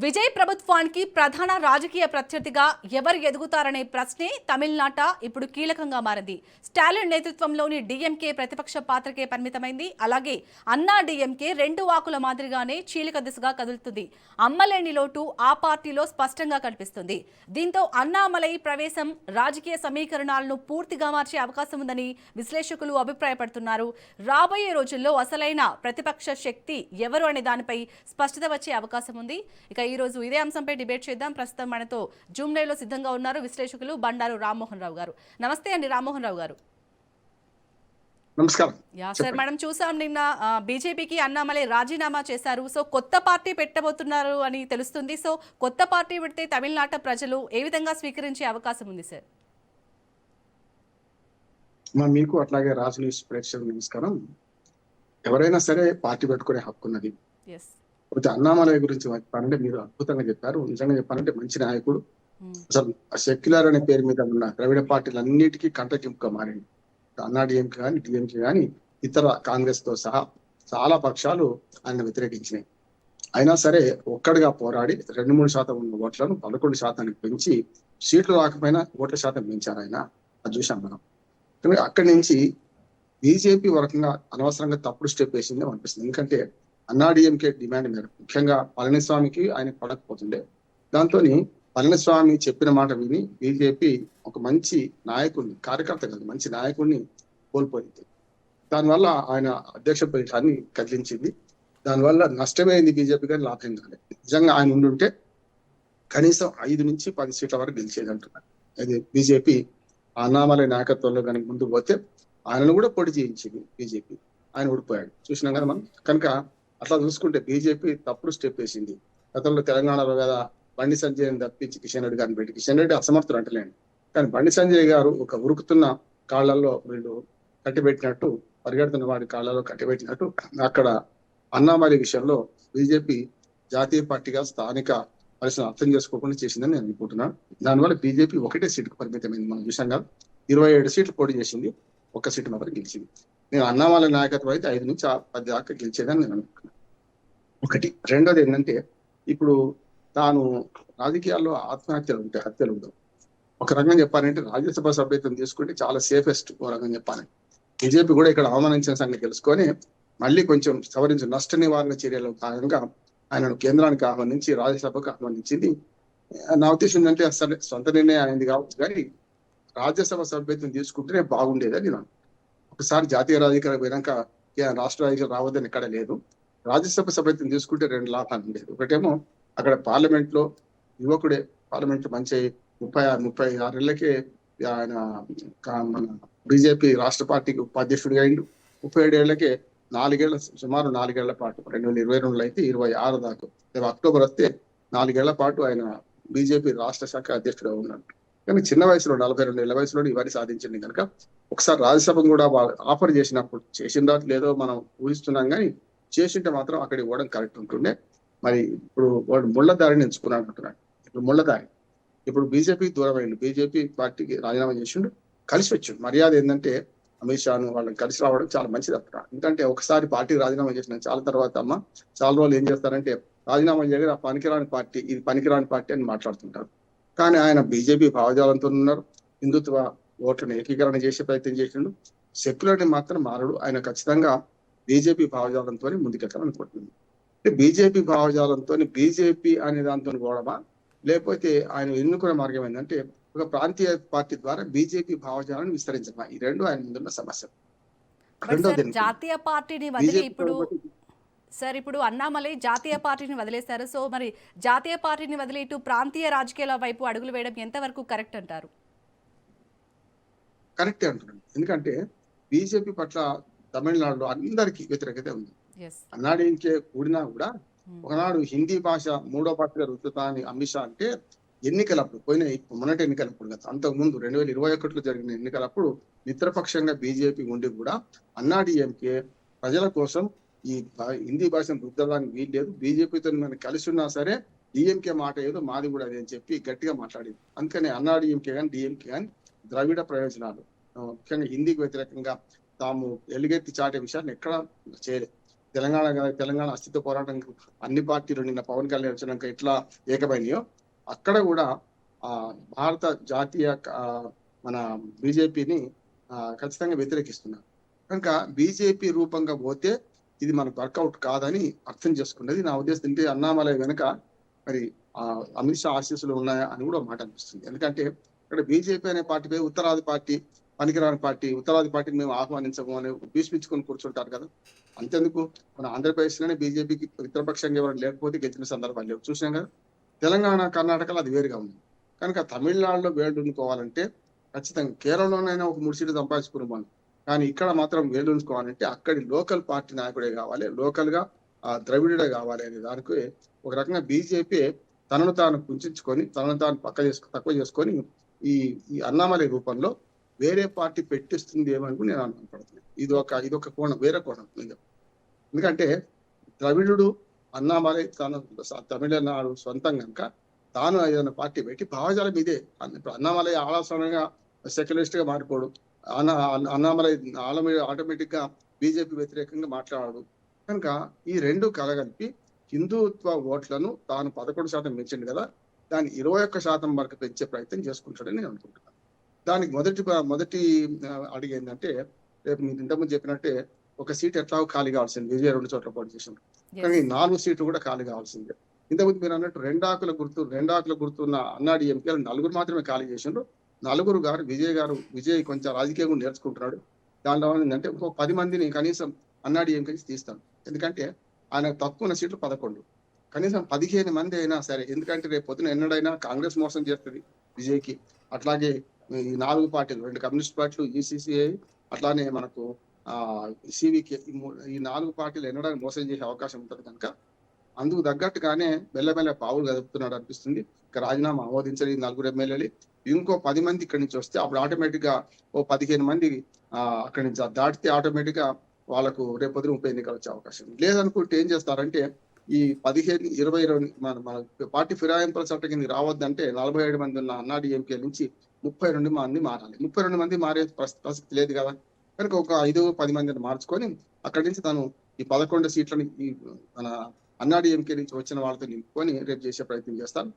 విజయ్ ప్రభుత్వానికి ప్రధాన రాజకీయ ప్రత్యర్థిగా ఎవరు ఎదుగుతారనే ప్రశ్నే తమిళనాట ఇప్పుడు కీలకంగా మారింది. స్టాలిన్ నేతృత్వంలోని డీఎంకే ప్రతిపక్ష పాత్రకే పరిమితమైంది. అలాగే అన్నా డీఎంకే రెండు ఆకుల మాదిరిగానే చీలిక దిశగా కదులుతుంది. అమ్మలేని లోటు ఆ పార్టీలో స్పష్టంగా కనిపిస్తుంది. దీంతో అన్నామలై ప్రవేశం రాజకీయ సమీకరణాలను పూర్తిగా మార్చే అవకాశం ఉందని విశ్లేషకులు అభిప్రాయపడుతున్నారు. రాబోయే రోజుల్లో అసలైన ప్రతిపక్ష శక్తి ఎవరు అనే దానిపై స్పష్టత వచ్చే అవకాశం ఉంది. ఇక ఈ రోజు ఇదే అంశంపై డిబేట్ చేద్దాం. ప్రస్తుతం మనతో జూమ్ లైవ్ లో సిద్ధంగా ఉన్నారు విశ్లేషకులు బండారు రామ్మోహన్ రావు గారు. నమస్తే అండి రామ్మోహన్ రావు గారు. నమస్కారం. సార్, మనం చూసాం నిన్న బీజేపీకి అన్నామలై రాజీనామా చేశారు. సో కొత్త పార్టీ పెట్టబోతున్నారు అని తెలుస్తుంది. సో కొత్త పార్టీ పెడితే తమిళనాట ప్రజలు ఏ విధంగా స్వీకరించే అవకాశం ఉంది సార్? మీకు అట్లాగే రాజు న్యూస్ ప్రేక్షకులకు నమస్కారం. ఎవరైనా సరే పార్టీ పెట్టుకునే హక్కు ఉన్నది. అన్నామలై గురించి చెప్పాలంటే మీరు అద్భుతంగా చెప్పారు. నిజంగా చెప్పాలంటే మంచి నాయకుడు. అసలు సెక్యులర్ అనే పేరు మీద ఉన్న ద్రవిడ పార్టీలన్నిటికీ కంటకింపుగా మారింది. అన్నా డిఎంకే కానీ డిఎంకే కానీ ఇతర కాంగ్రెస్ తో సహా చాలా పక్షాలు ఆయన వ్యతిరేకించినాయి. అయినా సరే ఒక్కడిగా పోరాడి 2-3% ఉన్న ఓట్లను 11% పెంచి సీట్లు రాకపోయినా ఓట్ల శాతం పెంచారు ఆయన. అది చూసాం మనం. అక్కడి నుంచి బీజేపీ వరకంగా అనవసరంగా తప్పుడు స్టెప్ వేసిందే అనిపిస్తుంది. ఎందుకంటే అన్నాడీఎంకే డిమాండ్ మేరకు ముఖ్యంగా పళనిస్వామికి ఆయన పడకపోతుండే. దాంతో పళనిస్వామి చెప్పిన మాట విని బీజేపీ ఒక మంచి నాయకుడిని, కార్యకర్త కాదు మంచి నాయకుడిని కోల్పోయింది. దానివల్ల ఆయన అధ్యక్ష పీఠాన్ని కదిలించింది. దానివల్ల నష్టమైంది బీజేపీ కానీ లాభం కాలేదు. నిజంగా ఆయన ఉండుంటే కనీసం 5-10 సీట్ల వరకు గెలిచేది అంటున్నారు. అది బీజేపీ అన్నామలై నాయకత్వంలో కనుక ముందుకు పోతే ఆయనను కూడా పొడి చేయించింది బీజేపీ. ఆయన ఓడిపోయాడు చూసినాం కదా మనం. కనుక అట్లా చూసుకుంటే బీజేపీ తప్పుడు స్టెప్ వేసింది. గతంలో తెలంగాణలో కదా బండి సంజయ్ తప్పించి కిషన్ రెడ్డి గారిని పెట్టి, కిషన్ రెడ్డి అసమర్థుడు అంటలేండి, కానీ బండి సంజయ్ గారు ఒక ఉరుకుతున్న కాళ్లలో వీళ్ళు కట్టిబెట్టినట్టు, పరిగెడుతున్న వాడి కాళ్లలో కట్టిబెట్టినట్టు అక్కడ అన్నామలై విషయంలో బీజేపీ జాతీయ పార్టీగా స్థానిక పరిస్థితులు అర్థం చేసుకోకుండా చేసిందని నేను అనుకుంటున్నాను. దానివల్ల బీజేపీ ఒకటే సీటుకు పరిమితమైంది. మనం చూసాం కదా, 27 సీట్లు పోటీ చేసింది, 1 సీటు మాత్రం గెలిచింది. నేను అన్నామలై నాయకత్వం అయితే 5-10 దాకా గెలిచేదని నేను అనుకుంటున్నాను. ఒకటి. రెండోది ఏంటంటే ఇప్పుడు తాను రాజకీయాల్లో ఆత్మహత్యలు ఉంటాయి, హత్యలు ఉండవు. ఒక రకంగా చెప్పాలంటే రాజ్యసభ సభ్యత్వం తీసుకుంటే చాలా సేఫెస్ట్ ఓ రకంగా చెప్పాలి. బీజేపీ కూడా ఇక్కడ అవమానించిన సంగతి తెలుసుకొని మళ్ళీ కొంచెం సవరించిన నష్ట నివారణ చర్యల భాగంగా ఆయనను కేంద్రానికి ఆహ్వానించి రాజ్యసభకు ఆహ్వానించింది. నా ఉద్దేశం ఏంటంటే అసలు సొంత నిర్ణయం అయింది కావచ్చు, కానీ రాజ్యసభ సభ్యత్వం తీసుకుంటేనే బాగుండేదని నేను. ఒకసారి జాతీయ రాజకీయాలు పోయినాక రాష్ట్ర రాజకీయాలు రావద్దని ఎక్కడ లేదు. రాజ్యసభ సభ్యత్వం తీసుకుంటే 2 లాభాలు ఉండేది. ఒకటేమో అక్కడ పార్లమెంట్ లో యువకుడే, పార్లమెంట్ మంచి 36 ఏళ్లకే ఆయన మన బీజేపీ రాష్ట్ర పార్టీకి ఉపాధ్యక్షుడిగా అయిండు. 37 ఏళ్లకే సుమారు 4 ఏళ్ల పాటు 2022లో అయితే 26 దాకా అక్టోబర్ వస్తే 4 ఏళ్ల పాటు ఆయన బీజేపీ రాష్ట్ర శాఖ అధ్యక్షుడిగా ఉన్నాడు. కానీ చిన్న వయసులో 42 ఏళ్ల వయసులో ఇవన్నీ సాధించింది. కనుక ఒకసారి రాజ్యసభను కూడా ఆఫర్ చేసినప్పుడు, చేసిందా లేదో మనం ఊహిస్తున్నాం, కానీ చేసింటే మాత్రం అక్కడ ఇవ్వడం కరెక్ట్ ఉంటుండే. మరి ఇప్పుడు వాడు ముళ్ళదారిని ఎంచుకున్నాడు అంటున్నాడు. ఇప్పుడు ముళ్ళదారి ఇప్పుడు బీజేపీ దూరం అయిండు, బీజేపీ పార్టీకి రాజీనామా చేసిండు, కలిసి వచ్చిండు. మర్యాద ఏంటంటే అమిత్ షాను వాళ్ళని కలిసి రావడం చాలా మంచిది అంటున్నాడు. ఎందుకంటే ఒకసారి పార్టీ రాజీనామా చేసిన చాలా తర్వాత చాలా రోజులు ఏం చేస్తారంటే రాజీనామా చేయగా ఆ పనికిరాని పార్టీ, ఇది పనికిరాని పార్టీ అని మాట్లాడుతుంటారు. కానీ ఆయన బీజేపీ భావజాలంతో ఉన్నారు. హిందుత్వ ఓట్లను ఏకీకరణ చేసే ప్రయత్నం చేసిండు. సెక్యులర్ని మాత్రం మారడు. ఆయన ఖచ్చితంగా బీజేపీ భావజాలంతో ముందుకెళ్ళాలనుకుంటున్నాడు. బీజేపీ భావజాలంతో బీజేపీ అనే దాంతో పోవడమా, లేకపోతే ఆయన ఎన్నుకునే మార్గం ఏంటంటే ఒక ప్రాంతీయ పార్టీ ద్వారా బీజేపీ భావజాలను విస్తరించడమా? ఈ రెండు ఆయన ముందున్న సమస్య. జాతీయ పార్టీని వదిలి ఇప్పుడు అన్నామలై జాతీయ పార్టీని వదిలేశారు. సో మరి జాతీయ పార్టీని వదిలి ఇటు ప్రాంతీయ రాజకీయాల వైపు అడుగులు వేయడం ఎంతవరకు కరెక్ట్ అంటారు? కరెక్టే అంటున్నాను. ఎందుకంటే బీజేపీ పట్ల తమిళనాడులో అందరికీ వ్యతిరేకత ఉంది. అన్నాడీఎంకే కూడినా కూడా ఒకనాడు హిందీ భాష 3వ భాషగా రుద్దుతా అని అమిత్ షా అంటే ఎన్నికలప్పుడు మొన్నటి ఎన్నికలప్పుడు కదా, అంతకు ముందు 2021లో జరిగిన ఎన్నికలప్పుడు మిత్రపక్షంగా బీజేపీ ఉండి కూడా అన్నాడీఎంకే ప్రజల కోసం ఈ హిందీ భాషను రుద్దడానికి వీల్లేదు, బీజేపీతో మనం కలిసి ఉన్నా సరే డిఎంకే మాట ఏదో మాది కూడా అదే అని చెప్పి గట్టిగా మాట్లాడింది. అందుకని అన్నాడీఎంకే కానీ డిఎంకే కానీ ద్రవిడ ప్రయోజనాలు, ముఖ్యంగా హిందీకి వ్యతిరేకంగా తాము ఎలుగెత్తి చాటే విషయాన్ని ఎక్కడా చేయలేదు. తెలంగాణ అస్తిత్వ పోరాటం అన్ని పార్టీలు నిన్న పవన్ కళ్యాణ్ వచ్చినాక ఎట్లా ఏకమైనాయో అక్కడ కూడా ఆ భారత జాతీయ మన బీజేపీని ఖచ్చితంగా వ్యతిరేకిస్తున్నారు. కనుక బీజేపీ రూపంగా పోతే ఇది మనకు వర్కౌట్ కాదని అర్థం చేసుకున్నది నా ఉద్దేశం. అంటే అన్నామలై వెనుక మరి అమిత్ షా ఆశీస్సులు ఉన్నాయా అని కూడా మాట అనిపిస్తుంది. ఎందుకంటే ఇక్కడ బీజేపీ అనే పార్టీపై ఉత్తరాది పార్టీ పనికిరాని పార్టీ, ఉత్తరాది పార్టీని మేము ఆహ్వానించము అని భీష్మించుకొని కూర్చుంటారు కదా. అంతెందుకు మన ఆంధ్రప్రదేశ్ లోనే బీజేపీకి మిత్రపక్షంగా ఎవరు లేకపోతే గెలిచిన సందర్భాలు లేవు, చూసినాం కదా. తెలంగాణ కర్ణాటకలో అది వేరుగా ఉంది. కనుక తమిళనాడులో వేళ్ళుకోవాలంటే ఖచ్చితంగా కేరళలోనైనా ఒక 3 సీట్లు సంపాదించుకున్నాం. కానీ ఇక్కడ మాత్రం వేళ్ళుకోవాలంటే అక్కడి లోకల్ పార్టీ నాయకుడే కావాలి, లోకల్ గా ద్రవిడుడే కావాలి అనే దానికి ఒక రకంగా బీజేపీ తనను తాను కుంచుకొని తనను తాను తక్కువ చేసుకొని ఈ అన్నామలై రూపంలో వేరే పార్టీ పెట్టిస్తుంది ఏమని నేను అనుకుంటున్నాను. ఇది ఒక కోణం, వేరే కోణం. ఎందుకంటే ద్రవిడుడు అన్నామలై తన తమిళనాడు సొంతం కనుక తాను ఏదైనా పార్టీ పెట్టి భావజాలం ఇదే. ఇప్పుడు అన్నామలై ఆలోచనగా సెక్యులరిస్ట్ గా మారిపోడు, అన్నామలై ఆటోమేటిక్ గా బీజేపీ వ్యతిరేకంగా మాట్లాడాడు. కనుక ఈ రెండు కలగలిపి హిందుత్వ ఓట్లను తాను 11% పెంచింది కదా, దాన్ని 21% వరకు పెంచే ప్రయత్నం చేసుకుంటాడని నేను అనుకుంటున్నాను. దానికి మొదటి అడిగి ఏంటంటే, రేపు మీరు ఇంతకుముందు చెప్పినట్టే ఒక సీట్ ఎట్లా ఖాళీ కావాల్సింది, విజయ 2 చోట్ల పోటీ చేసింది. కానీ 4 సీట్లు కూడా ఖాళీ కావాల్సిందే. ఇంతకుముందు మీరు అన్నట్టు రెండాకుల గుర్తున్న అన్నాడీఎంకే 4 మాత్రమే ఖాళీ చేసిండ్రు. 4 గారు విజయ్ కొంచెం రాజకీయంగా నేర్చుకుంటున్నాడు. దానిలో ఏంటంటే ఇంకో 10 మందిని కనీసం అన్నాడీఎంకే తీస్తాను. ఎందుకంటే ఆయన తక్కువ సీట్లు 11, కనీసం 15 మంది అయినా సరే. ఎందుకంటే రేపు పొద్దున ఎన్నడైనా కాంగ్రెస్ మోసం చేస్తుంది విజయ్కి. అట్లాగే ఈ 4 పార్టీలు, 2 కమ్యూనిస్ట్ పార్టీలు, ఈసీసీఐ, అట్లానే మనకు సివికే, ఈ 4 పార్టీలు ఎన్నడైనా మోసం చేసే అవకాశం ఉంటుంది. కనుక అందుకు తగ్గట్టుగానే మెల్లమెల్ల పావులు కదుపుతున్నాడు అనిపిస్తుంది. ఇక రాజీనామా ఆమోదించని 4 ఎమ్మెల్యేలు, ఇంకో 10 మంది ఇక్కడి నుంచి వస్తే అప్పుడు ఆటోమేటిక్ గా ఓ 15 మంది అక్కడి నుంచి దాటితే ఆటోమేటిక్ గా వాళ్ళకు రేపొద్దున ఉప ఎన్నికలు వచ్చే అవకాశం లేదనుకుంటే ఏం చేస్తారంటే ఈ 15, 20 మన పార్టీ ఫిరాయింపుల చట్టం కింద రావద్దంటే 47 మంది ఉన్న అన్నాడీఎంకే నుంచి 32 మంది మారాలి. 32 మంది మారే పరిస్థితి లేదు కదా. కనుక ఒక 5-10 మందిని మార్చుకొని అక్కడి నుంచి తను ఈ 11 సీట్లను ఈ మన అన్నాడీఎంకే నుంచి వచ్చిన వాళ్ళతో నింపుకొని రేపు చేసే ప్రయత్నం చేస్తాను.